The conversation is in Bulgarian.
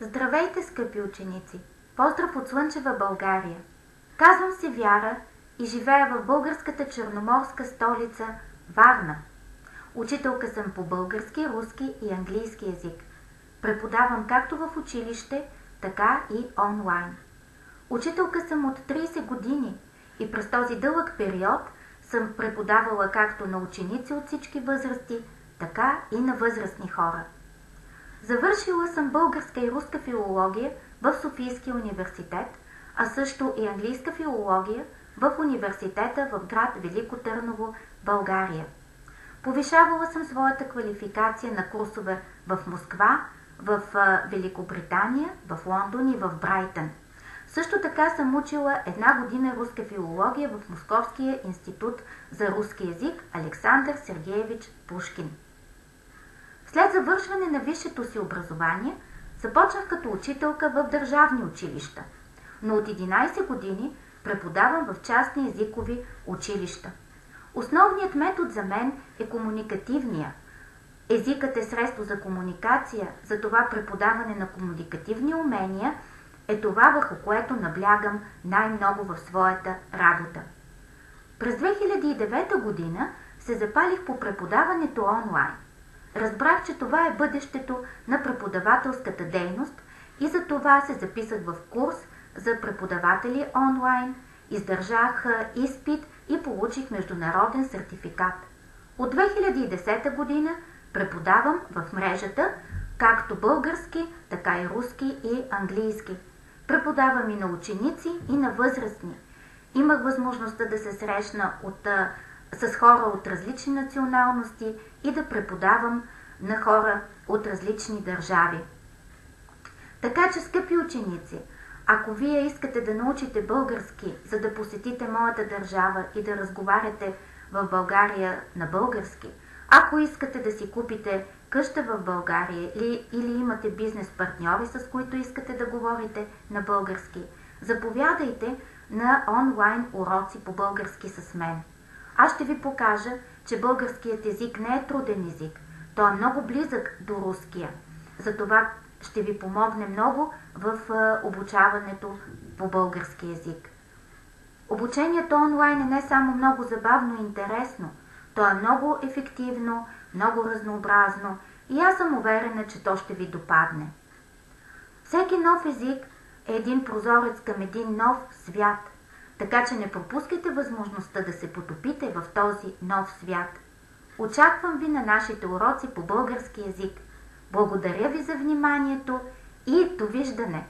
Здравейте, скъпи ученици! Поздрав от слънчева България! Казвам се Вяра и живея в българската черноморска столица Варна. Учителка съм по български, руски и английски език. Преподавам както в училище, така и онлайн. Учителка съм от 30 години и през този дълъг период съм преподавала както на ученици от всички възрасти, така и на възрастни хора. Завършила съм българска и руска филология в Софийския университет, а също и английска филология в университета в град Велико Търново, България. Повишавала съм своята квалификация на курсове в Москва, в Великобритания, в Лондон и в Брайтън. Също така съм учила 1 година руска филология в Московския институт за руски език Александър Сергеевич Пушкин. След завършване на висшето си образование, започнах като учителка в държавни училища, но от 11 години преподавам в частни езикови училища. Основният метод за мен е комуникативния. Езикът е средство за комуникация, затова преподаване на комуникативни умения е това, върху което наблягам най-много в своята работа. През 2009 година се запалих по преподаването онлайн. Разбрах, че това е бъдещето на преподавателската дейност и за това се записах в курс за преподаватели онлайн, издържах изпит и получих международен сертификат. От 2010 година преподавам в мрежата както български, така и руски и английски. Преподавам и на ученици, и на възрастни. Имах възможността да се срещна с хора от различни националности и да преподавам на хора от различни държави. Така че, скъпи ученици, ако вие искате да научите български, за да посетите моята държава и да разговаряте в България на български, ако искате да си купите къща в България или имате бизнес партньори, с които искате да говорите на български, заповядайте на онлайн уроци по български с мен. Аз ще ви покажа, че българският език не е труден език. Той е много близък до руския. Затова ще ви помогне много в обучаването по български език. Обучението онлайн е не само много забавно и интересно, то е много ефективно, много разнообразно и аз съм уверена, че то ще ви допадне. Всеки нов език е един прозорец към един нов свят, така че не пропускайте възможността да се потопите в този нов свят. Очаквам ви на нашите уроци по български език. Благодаря ви за вниманието и довиждане!